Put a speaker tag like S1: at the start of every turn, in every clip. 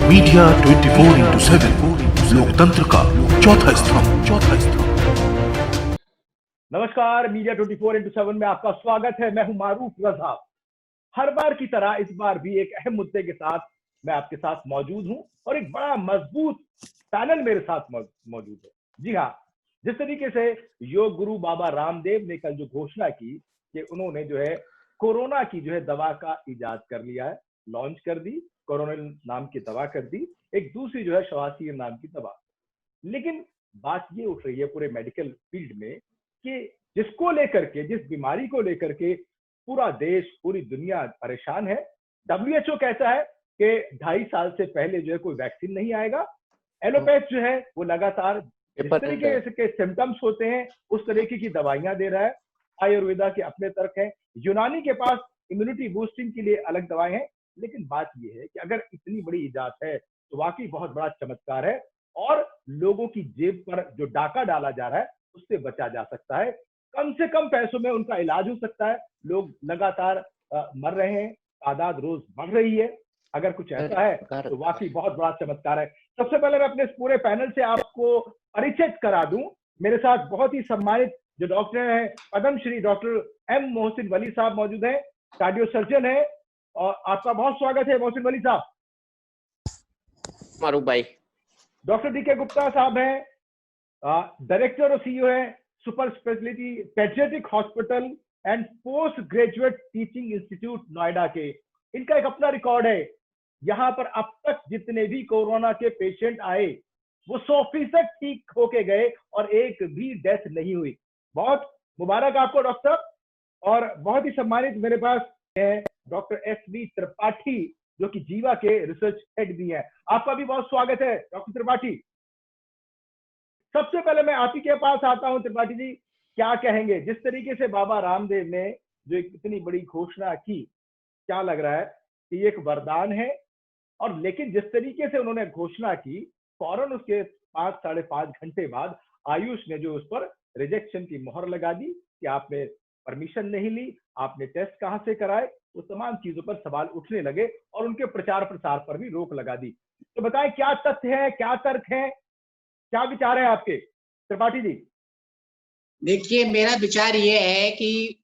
S1: Media 24x7 लोकतंत्र का चौथा स्तंभ।
S2: नमस्कार, मीडिया 24x7 में आपका स्वागत है। मैं हूं मारूफ रजा। हर बार की तरह इस बार भी एक अहम मुद्दे के साथ मैं आपके साथ मौजूद हूं और एक बड़ा मजबूत पैनल मेरे साथ मौजूद है। जी हाँ, जिस तरीके से योग गुरु बाबा रामदेव ने कल जो घोषणा की कि उन्होंने जो है कोरोना की जो है दवा का इजाद कर लिया है, लॉन्च कर दी, कोरोना नाम की दवा कर दी, एक दूसरी जो है शवासीर नाम की दवा। लेकिन बात ये उठ रही है पूरे मेडिकल फील्ड में कि जिसको लेकर के, जिस बीमारी को लेकर के पूरा देश, पूरी दुनिया परेशान है। WHO कहता है कि 2.5 साल से पहले जो है कोई वैक्सीन नहीं आएगा। एलोपैथ जो है वो लगातार जिस तरीके के सिम्टम्स होते हैं उस तरीके की दवाइयां दे रहा है। आयुर्वेदा के अपने तर्क हैं, यूनानी के पास इम्यूनिटी बूस्टिंग के लिए अलग दवाएं हैं। लेकिन बात यह है कि अगर इतनी बड़ी इजाद है तो वाकई बहुत बड़ा चमत्कार है और लोगों की जेब पर जो डाका डाला जा रहा है उससे बचा जा सकता है। कम से कम पैसों में उनका इलाज हो सकता है। लोग लगातार मर रहे हैं, तादाद रोज बढ़ रही है। अगर कुछ ऐसा है तो वाकई बहुत बड़ा चमत्कार है। सबसे पहले मैं अपने इस पूरे पैनल से आपको परिचित करा दूं। मेरे साथ बहुत ही सम्मानित जो डॉक्टर हैं, पद्मश्री डॉक्टर एम मोहसिन वली साहब मौजूद हैं, कार्डियो सर्जन है। और आपका बहुत स्वागत है मोहसिन वली साहब।
S3: मारूफ भाई।
S2: डॉक्टर DK गुप्ता साहब हैं, डायरेक्टर और CEO है super speciality paediatric hospital and post graduate teaching institute Noida के। इनका एक अपना रिकॉर्ड है, यहाँ पर अब तक जितने भी कोरोना के पेशेंट आए वो 100% ठीक होके गए और एक भी डेथ नहीं हुई। बहुत मुबारक आपको डॉक्टर। और बहुत ही सम्मानित मेरे पास है डॉक्टर SV त्रिपाठी जो कि जीवा के रिसर्च हेड भी है। आपका भी बहुत स्वागत है डॉक्टर त्रिपाठी। सबसे पहले मैं आप ही के पास आता हूं त्रिपाठी जी, क्या कहेंगे जिस तरीके से बाबा रामदेव ने जो एक इतनी बड़ी घोषणा की, क्या लग रहा है कि ये एक वरदान है? और लेकिन जिस तरीके से उन्होंने घोषणा की, फौरन उसके 5-5.5 घंटे बाद आयुष ने जो उस पर रिजेक्शन की मोहर लगा दी कि आपने परमिशन नहीं ली, आपने टेस्ट कहां से कराए, वो तमाम चीजों पर सवाल उठने लगे और उनके प्रचार प्रसार पर भी रोक लगा दी। तो बताएं क्या तथ्य है, क्या तर्क है, क्या विचार है आपके त्रिपाठी जी?
S4: देखिए, मेरा विचार ये है कि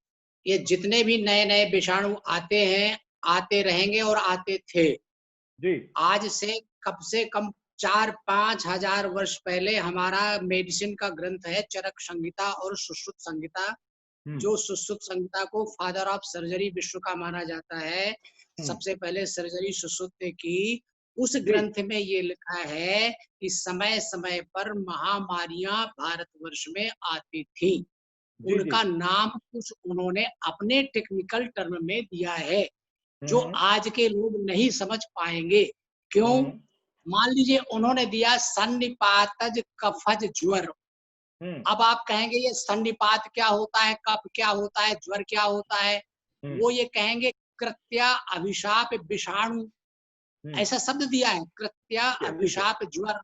S4: ये जितने भी नए नए विषाणु आते हैं, आते रहेंगे और आते थे
S2: जी।
S4: आज से कम 4-5 हजार वर्ष पहले हमारा मेडिसिन का ग्रंथ है चरक संहिता और सुश्रुत संहिता, जो सुश्रुत संहिता को फादर ऑफ सर्जरी विश्व का माना जाता है। सबसे पहले सर्जरी सुश्रुत ने की। उस ग्रंथ में ये लिखा है कि समय समय पर महामारियां भारतवर्ष में आती थी। उनका नाम कुछ उन्होंने अपने टेक्निकल टर्म में दिया है जो आज के लोग नहीं समझ पाएंगे। क्यों? मान लीजिए उन्होंने दिया सन्निपातज कफज ज्वर। अब आप कहेंगे ये सन्निपात क्या होता है, कफ क्या होता है, ज्वर क्या होता है? वो ये कहेंगे कृत्या अभिशाप विषाणु, ऐसा शब्द दिया है, कृत्या अभिशाप ज्वर,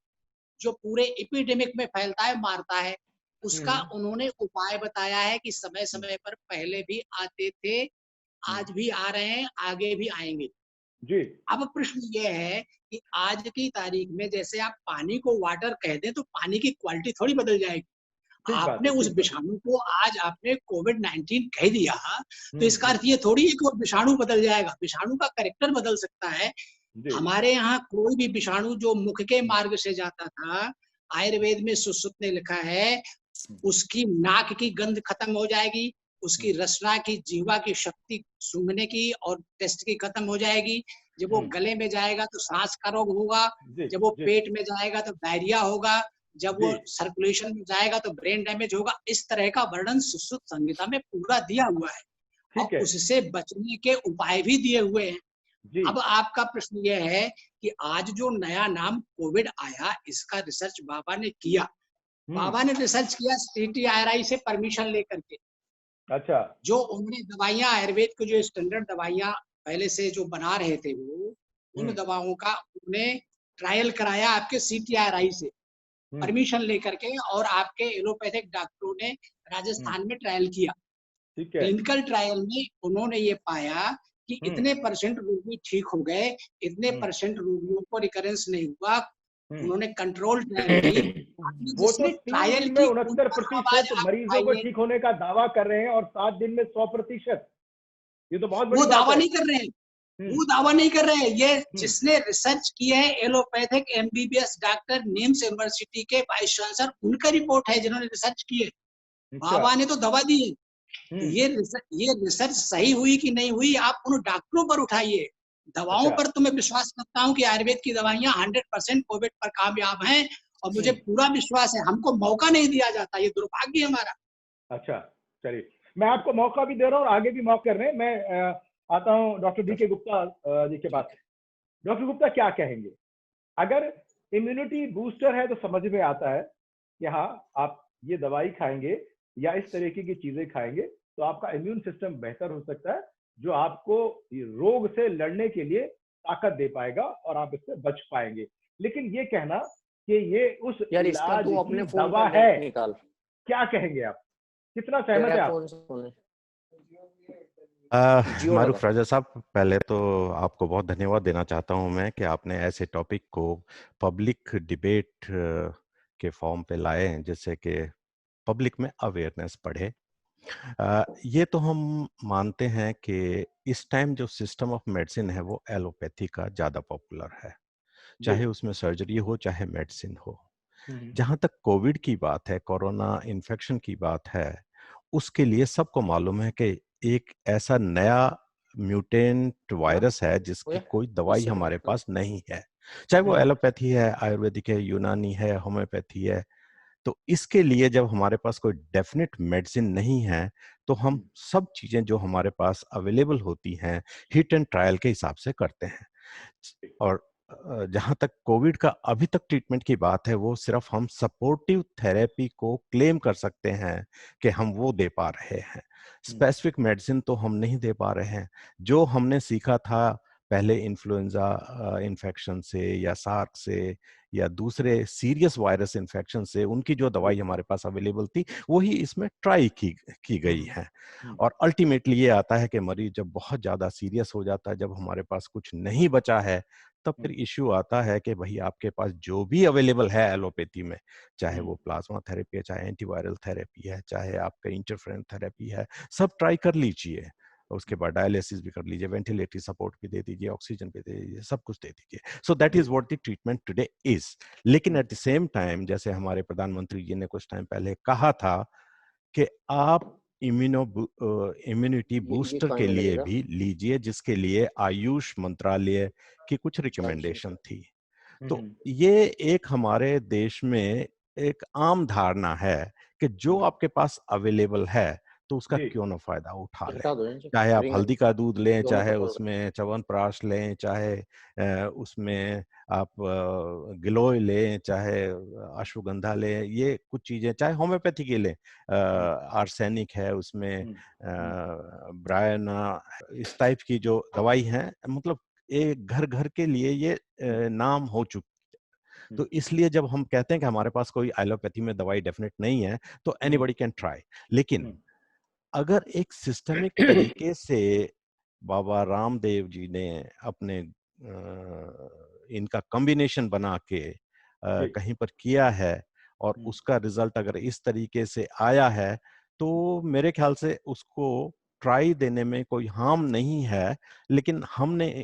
S4: जो पूरे एपिडेमिक में फैलता है, मारता है। उसका उन्होंने उपाय बताया है कि समय समय पर पहले भी आते थे, आज भी आ रहे हैं, आगे भी आएंगे जी। अब प्रश्न ये है कि आज की तारीख में जैसे आप पानी को वाटर कह दें तो पानी की क्वालिटी थोड़ी बदल जाएगी। आपने उस विषाणु को आज आपने कोविड-19 कह दिया, तो इसका अर्थ ये थोड़ी है कि वो विषाणु बदल जाएगा। विषाणु का कैरेक्टर बदल सकता है। हमारे यहाँ कोई भी विषाणु जो मुख के मार्ग से जाता था, आयुर्वेद में सुश्रुत ने लिखा है, उसकी नाक की गंध खत्म हो जाएगी, उसकी रसना की, जीवा की शक्ति सूंघने की और टेस्ट की खत्म हो जाएगी। जब वो गले में जाएगा तो सांस का रोग होगा, जब वो पेट में जाएगा तो डायरिया होगा, जब वो सर्कुलेशन में जाएगा तो ब्रेन डैमेज होगा। इस तरह का वर्णन सुश्रुत संहिता में पूरा दिया हुआ है और उससे बचने के उपाय भी दिए हुए हैं। अब आपका प्रश्न ये है कि आज जो नया नाम कोविड आया, इसका रिसर्च बाबा ने किया। बाबा ने रिसर्च किया CTRI से परमिशन लेकर के।
S2: अच्छा। जो
S4: उन्होंने दवाइयां, आयुर्वेद को जो स्टैंडर्ड दवाइयां पहले से जो बना रहे थे वो, उन दवाओं का उन्होंने ट्रायल कराया आपके CTRI से परमिशन लेकर के, और आपके एलोपैथिक डॉक्टरों ने राजस्थान में ट्रायल किया। क्लिनिकल ट्रायल में उन्होंने ये पाया कि इतने परसेंट रोगी ठीक हो गए, इतने परसेंट रोगियों को रिकरेंस नहीं हुआ। उन्होंने कंट्रोल ट्रायल की। अभी
S2: वो तो
S4: जिसने
S2: 3
S4: ट्रायल
S2: दिन में
S4: की उन पर
S2: 69%
S4: आवाज आप
S2: मरीजों को
S4: उठाइए।
S2: ठीक होने का दावा कर रहे हैं और 7 दिन में 100%। ये तो बहुत बड़ी
S4: वो
S2: बात
S4: दावा
S2: है।
S4: नहीं कर रहे हैं,
S2: हम्म,
S4: वो दावा नहीं कर रहे हैं। ये
S2: हम्म,
S4: जिसने रिसर्च किए हैं allopathic MBBS doctor NIMS university के वाइस चांसलर, उनका रिपोर्ट है जिन्होंने रिसर्च की है।
S2: अच्छा।
S4: बाबा ने तो दवा दी है। तो
S2: हम्म,
S4: ये रिसर्च सही हुई कि नहीं हुई, आप उन डॉक्टरों पर उठाइए। दवाओं
S2: अच्छा।
S4: पर तो मैं विश्वास करता हूँ कि आयुर्वेद की दवाइयां 100% कोविड पर कामयाब हैं, और मुझे
S2: हम्म,
S4: पूरा विश्वास है। हमको मौका नहीं दिया जाता, ये दुर्भाग्य है हमारा।
S2: अच्छा, चलिए, मैं आपको मौका भी दे रहा हूँ और आगे भी मौका कर रहे हैं। मैं आता हूँ डॉक्टर डी के गुप्ता जी के पास। डॉक्टर गुप्ता क्या कहेंगे? अगर इम्यूनिटी बूस्टर है तो समझ में आता है कि हाँ, आप ये दवाई खाएंगे या इस तरीके की चीजें खाएंगे तो आपका इम्यून सिस्टम बेहतर हो सकता है, जो आपको रोग से लड़ने के लिए ताकत दे पाएगा और आप इससे बच पाएंगे। लेकिन ये कहना कि ये उस
S3: यार इसका
S2: इलाज
S3: तू
S2: की
S3: अपने फोन का
S2: दवा है,
S3: नेट निकाल।
S2: क्या कहेंगे आप? कितना सहमत
S3: तेरा
S2: है आप?
S3: कौन सा फोन है? जियो लगा।
S5: मारूफ राजा साहब, पहले तो आपको बहुत धन्यवाद देना चाहता हूं मैं कि आपने ऐसे टॉपिक को पब्लिक डिबेट के फॉर्म पे लाए हैं जिससे कि पब्लिक में अवेयरनेस बढ़े। ये तो हम मानते हैं कि इस टाइम जो सिस्टम ऑफ मेडिसिन है वो एलोपैथी का ज़्यादा पॉपुलर है,
S2: जी।
S5: चाहे उसमें सर्जरी हो चाहे मेडिसिन हो।
S2: हम्म,
S5: जहाँ तक कोविड की बात है, कोरोना इन्फेक्शन की बात है, उसके लिए सबको मालूम है कि एक ऐसा नया म्यूटेंट वायरस है जिसकी
S3: ओए
S5: कोई दवाई
S3: इससे
S5: हमारे
S3: कनेक्ट कर।
S5: पास नहीं है, चाहे वो
S2: हम्म,
S5: एलोपैथी है, आयुर्वेदिक है, यूनानी है, होम्योपैथी है। तो इसके लिए जब हमारे पास कोई डेफिनेट मेडिसिन नहीं है तो हम सब चीज़ें जो हमारे पास अवेलेबल होती हैं हिट एंड ट्रायल के हिसाब से करते हैं। और जहाँ तक कोविड का अभी तक ट्रीटमेंट की बात है, वो सिर्फ हम सपोर्टिव थेरेपी को क्लेम कर सकते हैं कि हम वो दे पा रहे हैं। स्पेसिफिक मेडिसिन तो हम नहीं दे पा रहे हैं। जो हमने सीखा था पहले इन्फ्लुएंजा इन्फेक्शन से या सार्क से या दूसरे सीरियस वायरस इन्फेक्शन से, उनकी जो दवाई हमारे पास अवेलेबल थी वही इसमें ट्राई की गई है। और अल्टीमेटली ये आता है कि मरीज जब बहुत ज़्यादा सीरियस हो जाता है, जब हमारे पास कुछ नहीं बचा है, तब फिर इश्यू आता है कि भाई आपके पास जो भी अवेलेबल है एलोपैथी में, चाहे वो प्लाज्मा थेरेपी है, चाहे एंटीवायरल थेरेपी है, चाहे आपका इंटरफेरेंस थेरेपी है, सब ट्राई कर लीजिए। उसके बाद डायलिसिस भी कर लीजिए, वेंटिलेटरी सपोर्ट भी दे दीजिए, ऑक्सीजन भी दे दीजिए, सब कुछ दे दीजिए। सो that is what the treatment today is. लेकिन एट द सेम टाइम, जैसे हमारे प्रधानमंत्री जी ने कुछ टाइम पहले कहा था कि आप इम्यूनिटी
S3: ये
S5: बूस्टर
S3: कहाँ
S5: के
S3: में
S5: लिए
S3: लगेगा?
S5: भी लीजिए, जिसके लिए आयुष मंत्रालय की कुछ
S3: अच्छा।
S5: रिकमेंडेशन थी। तो ये एक हमारे देश में एक आम धारणा है कि जो आपके पास अवेलेबल है तो उसका
S2: जी।
S5: क्यों ना फायदा उठा
S3: ये
S5: लें।
S3: हटा दो इनसे,
S5: चाहे आप
S3: रिंग
S5: हल्दी का दूध लें,
S3: दोनों को
S5: चाहे
S3: कॉल
S5: उसमें च्यवनप्राश लें, चाहे उसमें आप गिलोय लें, चाहे अश्वगंधा लें, ये कुछ चीजें, चाहे होम्योपैथी की लें, आर्सेनिक है उसमें, ब्रायना, इस टाइप की जो दवाई है, मतलब एक घर घर के लिए ये नाम हो चुकी। तो इसलिए जब हम कहते हैं कि हमारे पास कोई एलोपैथी में दवाई डेफिनेट नहीं है तो एनीबॉडी कैन ट्राई। लेकिन अगर एक सिस्टमिक तरीके से बाबा रामदेव जी ने अपने इनका कॉम्बिनेशन बना के कहीं पर किया है और उसका रिजल्ट अगर इस तरीके से आया है, तो मेरे ख्याल से उसको ट्राई देने में कोई हार्म नहीं है। लेकिन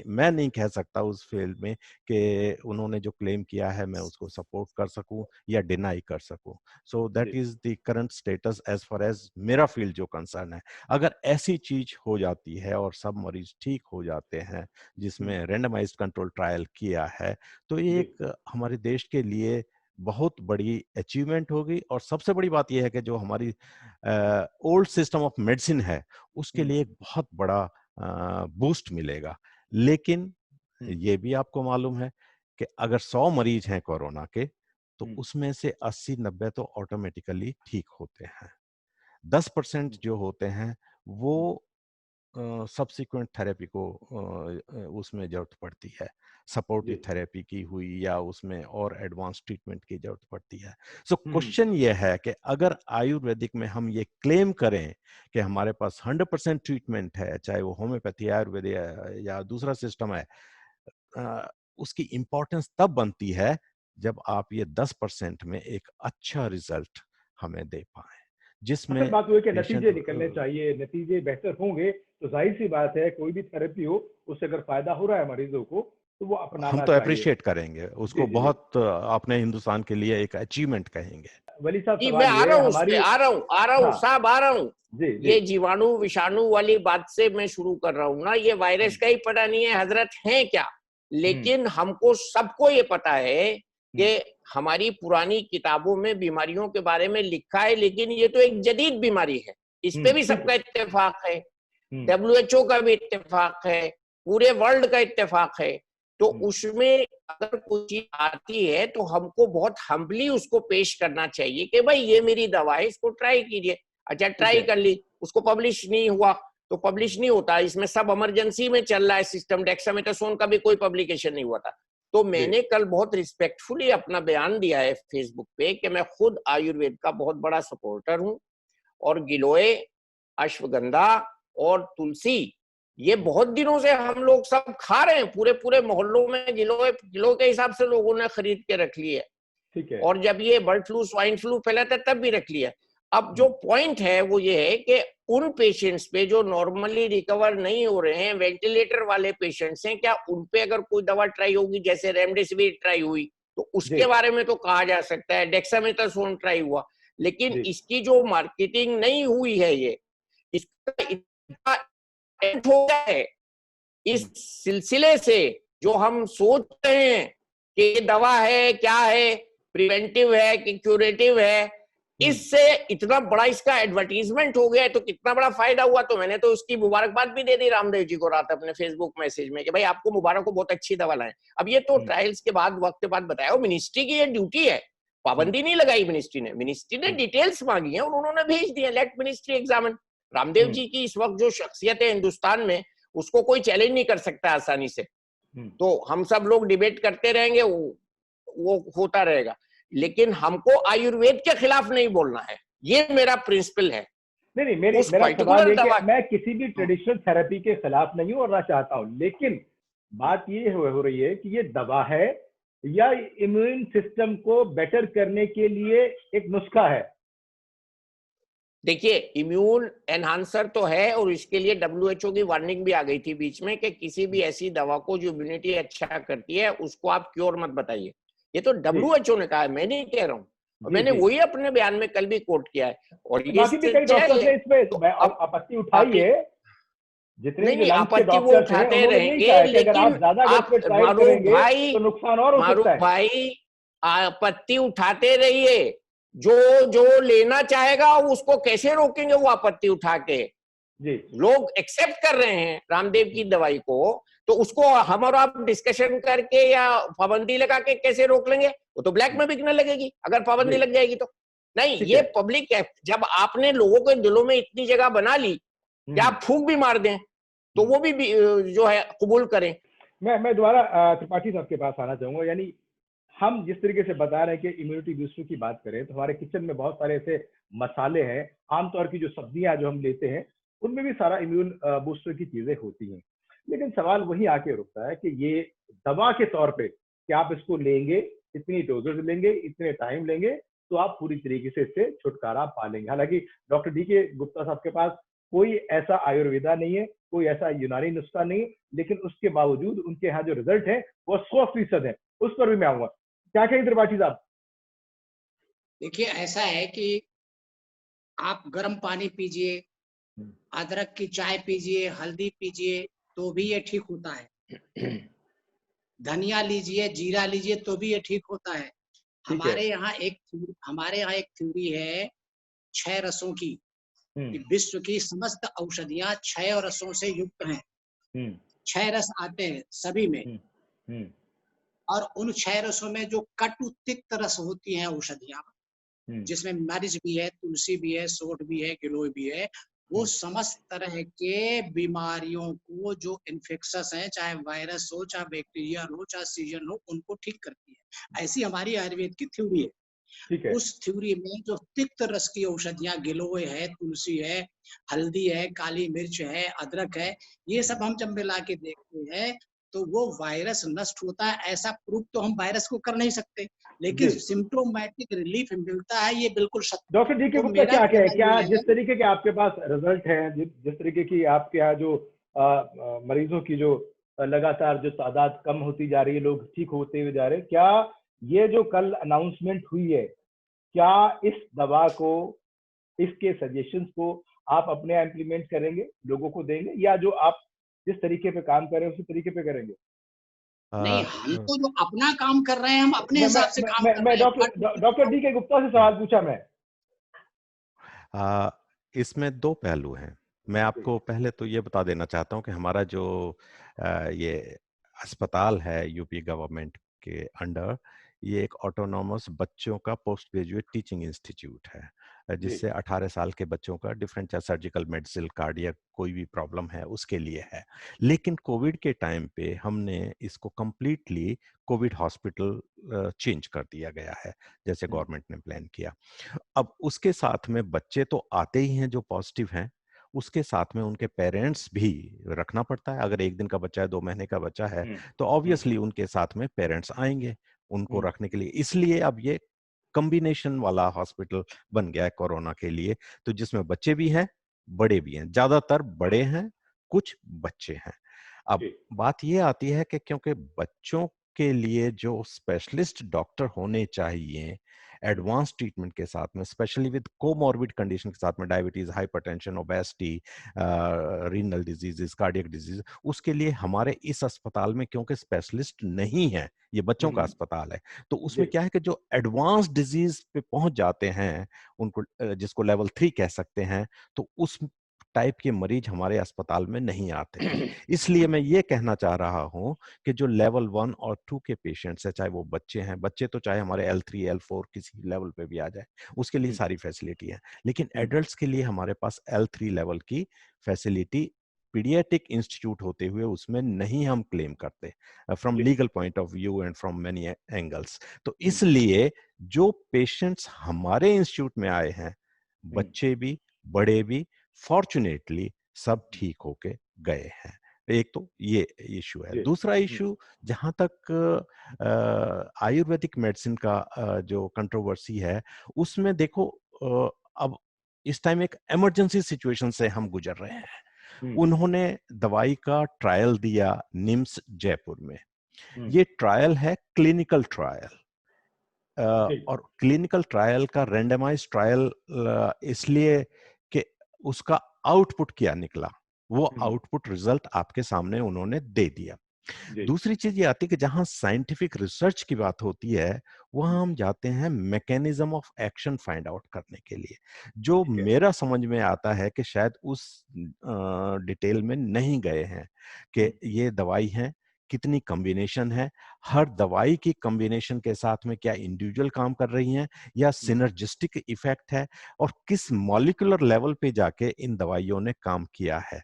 S5: मैं नहीं कह सकता उस फील्ड में कि उन्होंने जो क्लेम किया है मैं उसको सपोर्ट कर सकूं या डिनाई कर सकूं। So that is the current status as far as मेरा फील्ड जो कंसर्न है। अगर ऐसी चीज हो जाती है और सब मरीज ठीक हो जाते हैं, जिसमें रेंडमाइज्ड कंट्रोल ट्रायल किया है, तो ये एक हमारे देश के लिए बहुत बड़ी अचीवमेंट होगी। और सबसे बड़ी बात यह है कि जो हमारी ओल्ड सिस्टम ऑफ मेडिसिन है उसके लिए एक बहुत बड़ा बूस्ट मिलेगा। लेकिन ये भी आपको मालूम है कि अगर 100 मरीज हैं कोरोना के, तो उसमें से 80-90 तो ऑटोमेटिकली ठीक होते हैं। 10% जो होते हैं वो सब्सिक्वेंट थेरेपी को उसमें जरूरत पड़ती है, सपोर्टिव थेरेपी की हुई या उसमें और एडवांस ट्रीटमेंट की जरूरत पड़ती है। सो क्वेश्चन ये है कि अगर आयुर्वेदिक में हम ये क्लेम करें कि हमारे पास 100% ट्रीटमेंट है, चाहे वो होम्योपैथी, आयुर्वेद या दूसरा सिस्टम है, उसकी इंपॉर्टेंस तब बनती है जब आप ये 10% में एक अच्छा रिजल्ट हमें दे पाए, जिसमें
S2: असल बात वो है कि
S5: पेशेंट
S2: नतीजे निकलने चाहिए, नतीजे बेहतर होंगे तो जाहिर सी बात है कोई भी थेरेपी हो उससे अगर फायदा हो रहा है मरीजों को तो वो
S5: हम
S2: अपनाना
S5: तो
S2: चाहिए।
S5: अप्रिशिएट करेंगे उसको,
S2: जी जी जी
S5: बहुत अपने हिंदुस्तान के लिए एक अचीवमेंट कहेंगे।
S2: वली साहब
S3: जी, मैं
S2: सवाल
S3: आ
S2: ये
S3: रहा
S2: है
S3: हूँ, उस पे
S2: हमारी।
S3: आ रहा हूँ
S2: हाँ
S3: साहब, आ रहा हूँ।
S2: जी जी
S3: ये जीवाणु विषाणु वाली बात से मैं शुरू कर रहा हूँ ना, ये वायरस का ही पता नहीं है हजरत है क्या, लेकिन हमको सबको ये पता है कि हमारी पुरानी किताबों में बीमारियों के बारे में लिखा है, लेकिन ये तो एक जदीद बीमारी है, इस पे भी सबका इत्तेफाक है, WHO का भी इत्तेफाक है, पूरे वर्ल्ड का इत्तेफाक है। तो उसमें अगर कोई चीज आती है तो हमको बहुत हम्बली उसको पेश करना चाहिए कि भाई ये मेरी दवा है, इसको ट्राई कीजिए। अच्छा, ट्राई कर ली, उसको पब्लिश नहीं हुआ तो पब्लिश नहीं होता, इसमें सब इमरजेंसी में चल रहा है सिस्टम, डेक्सामेथासोन का भी कोई पब्लिकेशन नहीं हुआ था। तो मैंने कल बहुत रिस्पेक्टफुली अपना बयान दिया है फेसबुक पे कि मैं खुद आयुर्वेद का बहुत बड़ा सपोर्टर हूँ, और गिलोय, अश्वगंधा और तुलसी ये बहुत दिनों से हम लोग सब खा रहे हैं, पूरे पूरे मोहल्लों में किलो के हिसाब से लोगों ने खरीद के रख ली है।
S2: ठीक है।
S3: और जब ये बर्ड फ्लू, स्वाइन फ्लू फैला था तब भी रख लिया। अब जो पॉइंट है वो ये है कि उन पेशेंट्स पे जो नॉर्मली रिकवर नहीं हो रहे हैं, वेंटिलेटर वाले पेशेंट्स हैं, क्या उन पे अगर कोई दवा ट्राई होगी, जैसे रेमडेसिविर ट्राई हुई तो उसके बारे में तो कहा जा सकता है, डेक्सामेथासोन ट्राई हुआ, लेकिन इसकी जो मार्केटिंग नहीं हुई है, ये इसका इतना हो गया है इस सिलसिले से, जो हम सोच रहे हैं कि ये दवा है, क्या है, प्रिवेंटिव है कि क्यूरेटिव है, इससे इतना बड़ा इसका एडवर्टीजमेंट हो गया है, तो कितना बड़ा फायदा हुआ। तो मैंने तो उसकी मुबारकबाद भी दे दी रामदेव जी को रात अपने फेसबुक मैसेज में कि भाई आपको मुबारक हो, बहुत अच्छी दवा लाए। अब ये तो ट्रायल्स के बाद, वक्त के बाद बताया, मिनिस्ट्री की ये ड्यूटी है, पाबंदी नहीं लगाई मिनिस्ट्री ने डिटेल्स मांगी है और उन्होंने भेज दिया, late ministry examine. Ramdev ji की इस वक्त जो शख्सियत है हिंदुस्तान में, उसको कोई चैलेंज नहीं कर सकता आसानी से। तो हम सब लोग डिबेट करते रहेंगे, वो होता रहेगा, लेकिन हमको आयुर्वेद के खिलाफ नहीं बोलना है, ये मेरा प्रिंसिपल है।
S2: नहीं, मेरा सवाल ये कि मैं किसी भी ट्रेडिशनल थेरेपी के खिलाफ नहीं हूं और ना चाहता हूं, लेकिन बात ये हो रही है कि ये दवा है या इम्यून सिस्टम को बेटर करने के लिए एक नुस्खा है।
S3: देखिए, इम्यून एनहांसर तो है, और इसके लिए WHO की वार्निंग भी आ गई थी बीच में कि किसी भी ऐसी दवा को जो इम्यूनिटी अच्छा करती है उसको आप क्योर मत बताइए। ये तो WHO ने कहा है, मैं नहीं कह रहा हूँ, और मैंने वही अपने बयान में कल भी कोट किया है। और ये
S2: बाकी भी कई डॉक्टर्स ने इस पे आपत्ति उठाई है, जितने भी
S3: आपत्ति वो उठाते रहेंगे, लेकिन आप मारूफ भाई आपत्ति उठाते रहिए, जो लेना चाहेगा उसको कैसे रोकेंगे, वो आपत्ति उठा के। लोग एक्सेप्ट कर रहे हैं रामदेव की दवाई को, तो उसको हम और आप डिस्कशन करके या पाबंदी लगा के कैसे रोक लेंगे? वो तो ब्लैक में बिकने लगेगी अगर पाबंदी लग जाएगी तो। नहीं, ये पब्लिक है, जब आपने लोगों के दिलों में इतनी जगह बना ली कि आप फूंक भी मार दें तो वो भी जो है कबूल करें।
S2: मैं दोबारा त्रिपाठी साहब के पास आना चाहूंगा। यानी हम जिस तरीके से बता रहे हैं कि इम्यूनिटी बूस्टर की बात करें तो हमारे किचन में बहुत सारे ऐसे मसाले हैं, आमतौर की जो सब्जियां जो हम लेते हैं उनमें भी सारा इम्यून बूस्टर की चीजें होती हैं, लेकिन सवाल वही आके रुकता है कि ये दवा के तौर पे कि आप इसको लेंगे, इतनी डोजेज लेंगे, इतने टाइम लेंगे तो आप पूरी तरीके से इससे छुटकारा पा लेंगे। हालांकि डॉक्टर DK गुप्ता साहब के पास कोई ऐसा आयुर्वेदा नहीं है, कोई ऐसा यूनानी नुस्खा नहीं है, लेकिन उसके बावजूद उनके यहाँ जो रिजल्ट है वो 100% है। उस पर भी मैं आऊंगा। क्या कहें त्रिपाठी साहब?
S4: देखिए, ऐसा है कि आप गर्म पानी पीजिए, अदरक की चाय पीजिए, हल्दी पीजिए तो भी ये ठीक होता है। धनिया लीजिए, जीरा लीजिए तो भी ये ठीक होता है। हमारे यहाँ एक थ्योरी है 6 रसों की, कि विश्व की समस्त औषधियां 6 रसों से युक्त हैं। 6 रस आते हैं सभी में, और उन 6 रसों में जो कटु तिक्त रस होती हैं औषधियां, जिसमें मरीच भी है, तुलसी भी है, सोंठ भी है, गिलोय भी है, वो समस्त तरह के बीमारियों को जो इन्फेक्शस है, चाहे वायरस हो, चाहे बैक्टीरिया हो, चाहे सीजन हो, उनको ठीक करती है। ऐसी हमारी आयुर्वेद की थ्योरी है।
S2: ठीक है।
S4: उस थ्योरी में जो तिक्त रस की औषधियां, गिलोय है, तुलसी है, हल्दी है, काली मिर्च है, अदरक है, ये सब हम जब मिला के देखते हैं तो वो वायरस नष्ट होता है। ऐसा प्रूफ तो हम वायरस को कर नहीं सकते, लेकिन
S2: जी।
S4: सिम्प्टोमेटिक रिलीफ मिलता है, ये बिल्कुल सत्य।
S2: डॉक्टर डी के
S4: तो
S2: गुप्ता,
S4: मेरा
S2: क्या क्या है,
S4: कहना
S2: क्या
S4: ये
S2: जिस
S4: है,
S2: तरीके के आपके पास रिजल्ट हैं, जिस तरीके की आपके यहाँ जो मरीजों की जो लगातार जो तादाद कम होती जा रही है, लोग ठीक होते हुए जा रहे हैं, क्या ये जो कल अनाउंसमेंट हुई है, क्या इस दवा को, इसके सजेशंस को आप अपने यहाँ इम्प्लीमेंट करेंगे, लोगों को देंगे, या जो आप जिस तरीके पे काम कर रहे हैं उसी तरीके पे करेंगे?
S4: नहीं, हम तो जो अपना काम कर रहे हैं, हम अपने हिसाब से काम कर
S2: मैं
S4: रहे हैं।
S2: डॉक्टर डी के गुप्ता से सवाल पूछा मैं।
S5: इसमें दो पहलू हैं। मैं आपको पहले तो ये बता देना चाहता हूँ कि हमारा जो ये अस्पताल है यूपी गवर्नमेंट के अंडर, ये एक ऑटोनॉमस बच्चों का पोस्ट ग्रेजुएट टीचिंग इंस्टीट्यूट है, जिससे 18 साल के बच्चों का डिफरेंट, चाहे सर्जिकल, मेडिसिन, कार्डियक कोई भी प्रॉब्लम है उसके लिए है। लेकिन कोविड के टाइम पे हमने इसको कंप्लीटली कोविड हॉस्पिटल चेंज कर दिया गया है, जैसे गवर्नमेंट ने प्लान किया। अब उसके साथ में बच्चे तो आते ही हैं जो पॉजिटिव हैं, उसके साथ में उनके पेरेंट्स भी रखना पड़ता है। अगर 1 दिन का बच्चा है, 2 महीने का बच्चा है, तो ऑब्वियसली उनके साथ में पेरेंट्स आएंगे उनको रखने के लिए। इसलिए अब ये कॉम्बिनेशन वाला हॉस्पिटल बन गया है कोरोना के लिए, तो जिसमें बच्चे भी हैं, बड़े भी हैं, ज्यादातर बड़े हैं, कुछ बच्चे हैं। अब बात ये आती है कि क्योंकि बच्चों के लिए जो स्पेशलिस्ट डॉक्टर होने चाहिए एडवांस ट्रीटमेंट के साथ में, स्पेशली विद कोमॉर्बिड कंडीशन के साथ में, diabetes, hypertension, obesity, renal diseases, cardiac disease, उसके लिए हमारे इस अस्पताल में क्योंकि स्पेशलिस्ट नहीं है, ये बच्चों का अस्पताल है, तो उसमें क्या है कि जो एडवांस डिजीज पे पहुंच जाते हैं उनको, जिसको लेवल 3 कह सकते हैं, तो उस टाइप के मरीज हमारे अस्पताल में नहीं आते हैं। इसलिए मैं ये कहना चाह रहा हूं कि जो लेवल 1 और 2 के पेशेंट्स है, चाहे वो बच्चे हैं, बच्चे तो चाहे हमारे L3 L4 किसी लेवल पे भी आ जाए, उसके लिए सारी फैसिलिटी है, लेकिन एडल्ट्स के लिए हमारे पास L3 लेवल की फैसिलिटी पीडियाट्रिक इंस्टीट्यूट होते हुए उसमें नहीं हम क्लेम करते, from legal point of view and from many angles. तो इसलिए जो पेशेंट्स हमारे इंस्टीट्यूट में आए हैं, बच्चे भी, बड़े भी, फॉर्चुनेटली सब ठीक होके गए हैं। एक तो ये इशू है। दूसरा इशू, जहां तक आयुर्वेदिक मेडिसिन का जो कंट्रोवर्सी है, उसमें देखो, अब इस टाइम एक इमरजेंसी सिचुएशन से हम गुजर रहे हैं। उन्होंने दवाई का ट्रायल दिया निम्स जयपुर में। ये ट्रायल है क्लिनिकल ट्रायल, और क्लिनिकल ट्रायल का रैंडमाइज ट्रायल इसलिए कि उसका आउटपुट क्या निकला, वो आउटपुट रिजल्ट आपके सामने उन्होंने दे दिया। दूसरी चीज ये आती है कि जहां साइंटिफिक रिसर्च की बात होती है, वहां हम जाते हैं mechanism of action find out करने के लिए, जो मेरा समझ में आता है कि शायद उस डिटेल में नहीं गए हैं कि ये दवाई है, कितनी कॉम्बिनेशन है, हर दवाई की कॉम्बिनेशन के साथ में क्या इंडिविजुअल काम कर रही हैं या सिनर्जिस्टिक इफेक्ट है, और किस मॉलिक्यूलर लेवल पे जाके इन दवाइयों ने काम किया है।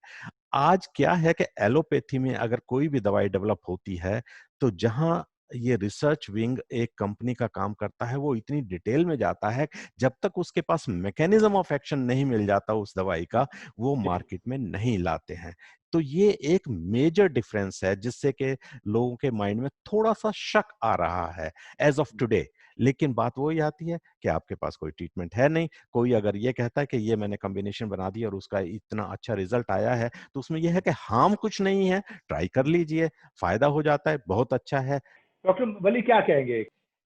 S5: आज क्या है कि एलोपैथी में अगर कोई भी दवाई डेवलप होती है, तो जहां ये रिसर्च विंग एक कंपनी का काम करता है, वो इतनी डिटेल में जाता है, जब तक उसके पास मैकेनिज्म ऑफ एक्शन नहीं मिल जाता उस दवाई का, वो मार्केट में नहीं लाते हैं। तो ये एक मेजर डिफरेंस है, जिससे कि लोगों के माइंड में थोड़ा सा शक आ रहा है एज ऑफ टुडे। लेकिन बात वही आती है कि आपके पास कोई ट्रीटमेंट है नहीं। कोई अगर ये कहता है कि ये मैंने कॉम्बिनेशन बना दी और उसका इतना अच्छा रिजल्ट आया है, तो उसमें यह है कि हार्म कुछ नहीं है, ट्राई कर लीजिए, फायदा हो जाता है, बहुत अच्छा है।
S2: डॉक्टर वली क्या कहेंगे?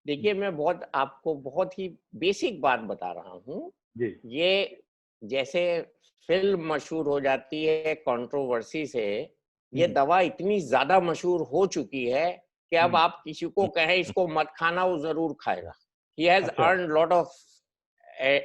S3: देखिए, मैं आपको बहुत ही बेसिक बात बता रहा हूँ। ये जैसे फिल्म मशहूर हो जाती है कंट्रोवर्सी से, ये दवा इतनी ज्यादा मशहूर हो चुकी है कि अब आप किसी को कहें इसको मत खाना, वो जरूर खाएगा। He has earned lot of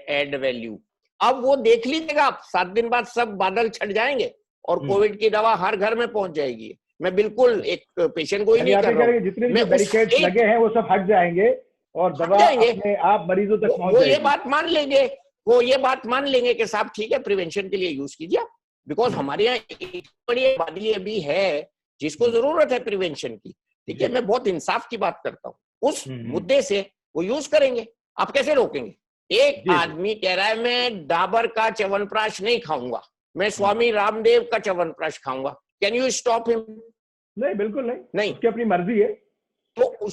S3: add value। अब वो देख लीजिएगा, 7 दिन बाद सब बादल छट जाएंगे और कोविड की दवा हर घर में पहुंच जाएगी। मैं बिल्कुल एक पेशेंट को ही नहीं कर रहा हूँ,
S2: जितने भी बैरिकेड्स लगे हैं वो सब हट जाएंगे और दवा अपने आप मरीजों तक पहुंच जाएगी।
S3: वो ये बात मान लेंगे वो ये बात मान लेंगे कि साहब ठीक है, प्रिवेंशन के लिए यूज कीजिए आप, बिकॉज हमारे यहाँ एक बड़ी आबादी अभी है जिसको जरूरत है प्रिवेंशन की। ठीक है, मैं बहुत इंसाफ की बात करता हूँ, उस मुद्दे से वो यूज करेंगे, आप कैसे रोकेंगे? एक आदमी कह रहा है मैं डाबर का च्यवनप्राश नहीं खाऊंगा, मैं स्वामी रामदेव का च्यवनप्राश खाऊंगा, कैन यू स्टॉप हिम?
S2: नहीं, बिल्कुल नहीं,
S3: नहीं,
S2: उसकी अपनी मर्जी है।
S3: तो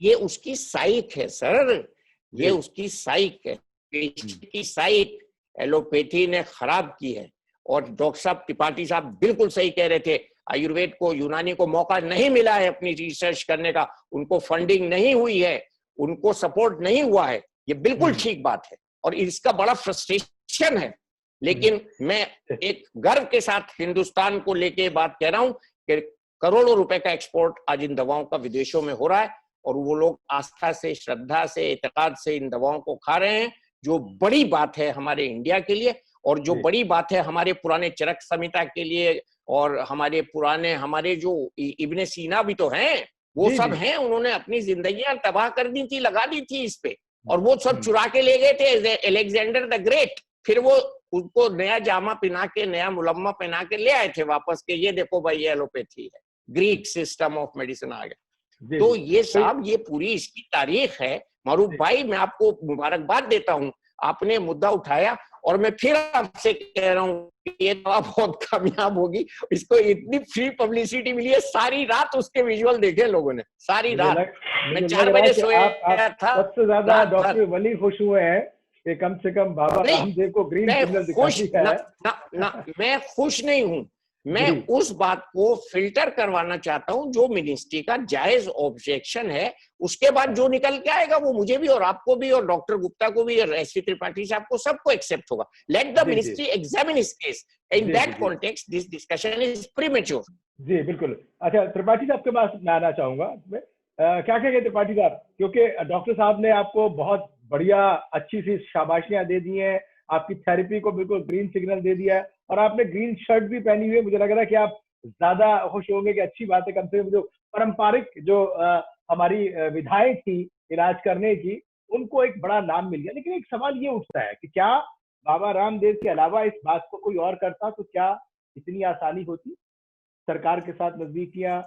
S3: ये उसकी साइक है सर, ये उसकी साइक है, की साइक एलोपैथी ने खराब की है। और डॉक्टर साहब त्रिपाठी साहब बिल्कुल सही कह रहे थे, आयुर्वेद को, यूनानी को मौका नहीं मिला है अपनी रिसर्च करने का, उनको फंडिंग नहीं हुई है, उनको सपोर्ट नहीं हुआ है, ये बिल्कुल ठीक बात है और इसका बड़ा फ्रस्ट्रेशन है। लेकिन मैं एक गर्व के साथ हिंदुस्तान को लेके बात कह रहा हूं कि करोड़ों रुपए का एक्सपोर्ट आज इन दवाओं का विदेशों में हो रहा है और वो लोग आस्था से, श्रद्धा से, एतकाद से इन दवाओं को खा रहे हैं, जो बड़ी बात है हमारे इंडिया के लिए और जो बड़ी बात है हमारे पुराने चरक संहिता के लिए। और हमारे जो इब्ने सीना भी तो हैं, वो सब हैं, उन्होंने अपनी जिंदगियां तबाह कर दी थी, लगा दी थी इस पे, और वो सब चुरा के ले गए थे अलेक्जेंडर द ग्रेट, फिर वो उनको नया जामा पहना के, नया मुलम्मा पहना के ले आए थे वापस के, ये देखो भाई ये एलोपैथी है, ग्रीक सिस्टम ऑफ मेडिसिन आ गया। तो ये साहब, ये पूरी इसकी तारीख है। मारूफ भाई, मैं आपको मुबारकबाद देता हूँ, आपने मुद्दा उठाया और मैं फिर आपसे कह रहा हूँ कि ये दवा बहुत कामयाब होगी, इसको इतनी फ्री पब्लिसिटी मिली है, सारी रात उसके विजुअल देखे लोगों ने, सारी रात। मैं 4 बजे सोया था।
S2: सबसे ज्यादा डॉक्टर वली खुश हुए हैं कि कम से कम बाबा रामदेव को ग्रीन सिग्नल दिखाई है।
S3: मैं खुश नहीं हूँ, मैं उस बात को फिल्टर करवाना चाहता हूं जो मिनिस्ट्री का जायज ऑब्जेक्शन है, उसके बाद जो निकल के आएगा वो मुझे भी और आपको भी और डॉक्टर गुप्ता को भी और एस त्रिपाठी साहब को सबको एक्सेप्ट होगा। Let the ministry examine his case, in that context this discussion is premature.
S2: जी बिल्कुल। अच्छा, त्रिपाठी साहब के पास मैं आना चाहूंगा, क्या कहेंगे त्रिपाठी साहब, क्योंकि डॉक्टर साहब ने आपको बहुत बढ़िया अच्छी सी शाबाशियां दे दी हैं, आपकी थेरेपी को बिल्कुल ग्रीन सिग्नल दे दिया है और आपने ग्रीन शर्ट भी पहनी हुई है। मुझे लग रहा है कि आप ज्यादा खुश होंगे कि अच्छी बात है, कम से कम जो पारंपरिक जो हमारी विधाएं थी इलाज करने की, उनको एक बड़ा नाम मिल गया। लेकिन एक सवाल ये उठता है कि क्या बाबा रामदेव के अलावा इस बात को कोई और करता तो क्या इतनी आसानी होती? सरकार के साथ नजदीकियां,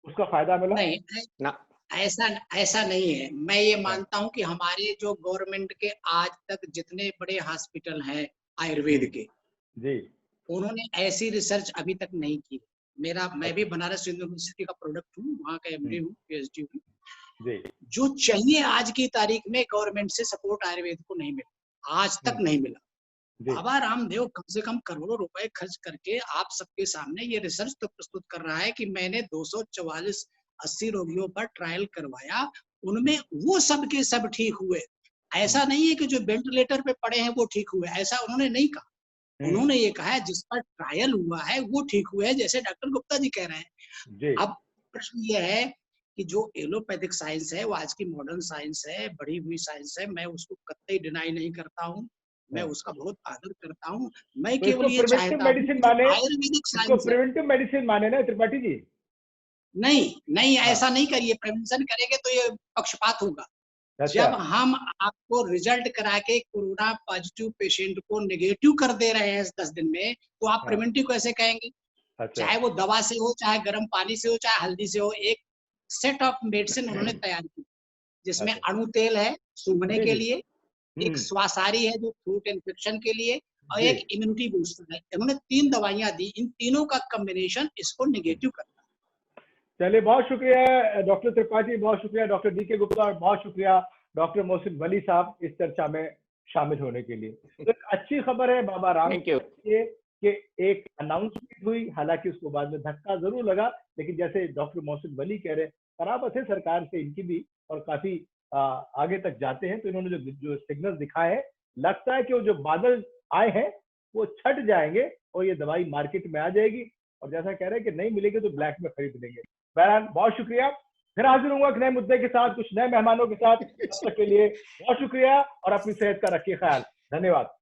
S2: उसका फायदा मिला?
S4: नहीं, ऐसा नहीं है। मैं ये मानता हूं कि हमारे जो गवर्नमेंट के आज तक जितने बड़े हॉस्पिटल हैं आयुर्वेद के,
S2: जी,
S4: उन्होंने ऐसी रिसर्च अभी तक नहीं की। मैं भी बनारस यूनिवर्सिटी का प्रोडक्ट हूँ, वहाँ का एमडी हूँ, पीएचडी हूँ। जो चाहिए आज की तारीख में गवर्नमेंट से सपोर्ट आयुर्वेद को नहीं मिला, आज तक नहीं मिला। बाबा रामदेव कम से कम करोड़ों रुपए खर्च करके आप सबके सामने ये रिसर्च तो प्रस्तुत कर रहा है कि मैंने 244-80 रोगियों पर ट्रायल करवाया, उनमें वो सब के सब ठीक हुए। ऐसा नहीं है कि जो वेंटिलेटर पे पड़े हैं वो ठीक हुए, ऐसा उन्होंने नहीं कहा। उन्होंने ये कहा है जिस पर ट्रायल हुआ है वो ठीक हुए, जैसे डॉक्टर गुप्ता जी कह रहे हैं। अब प्रश्न ये है कि जो एलोपैथिक साइंस है वो आज की मॉडर्न साइंस है, बढ़ी हुई साइंस है, मैं उसको कतई डिनाई नहीं करता हूँ, मैं उसका बहुत आदर करता हूँ। मैं केवल ये चाहता हूँ आयुर्वेदिक साइंस
S2: प्रिवेंटिव मेडिसिन माने ना त्रिपाठी जी?
S4: नहीं, ऐसा नहीं करिए। प्रिवेंशन करेंगे तो ये पक्षपात होगा। जब हम आपको रिजल्ट करा के कोरोना पॉजिटिव पेशेंट को नेगेटिव कर दे रहे हैं 10 दिन में, तो आप प्रिवेंटिव कैसे कहेंगे? चाहे वो दवा से हो, चाहे गर्म पानी से हो, चाहे हल्दी से हो, एक सेट ऑफ मेडिसिन उन्होंने तैयार की, जिसमें अणु तेल है सूंघने के लिए, एक श्वासारी है जो थ्रोट इन्फेक्शन के लिए, और एक इम्यूनिटी बूस्टर है। उन्होंने 3 दवाइयां दी, इन तीनों का कॉम्बिनेशन इसको नेगेटिव करता है।
S2: चलिए, बहुत शुक्रिया डॉक्टर त्रिपाठी, बहुत शुक्रिया डॉक्टर डी के गुप्ता, और बहुत शुक्रिया डॉक्टर मोहसिन वली साहब इस चर्चा में शामिल होने के लिए। तो एक अच्छी खबर है बाबा राम के एक अनाउंसमेंट हुई, हालांकि उसको बाद में धक्का जरूर लगा, लेकिन जैसे डॉक्टर मोहसिन वली कह रहे बराबर है सरकार से इनकी भी, और काफी आगे तक जाते हैं। तो इन्होंने जो सिग्नल दिखाए हैं, लगता है कि वो जो बादल आए हैं वो छट जाएंगे और ये दवाई मार्केट में आ जाएगी, और जैसा कह रहे हैं कि नहीं मिलेगी तो ब्लैक में खरीद लेंगे। बहरहाल बहुत शुक्रिया, फिर हाजिर होऊंगा एक नए मुद्दे के साथ, कुछ नए मेहमानों के साथ। तब तक के लिए बहुत शुक्रिया और अपनी सेहत का रखिए ख्याल। धन्यवाद।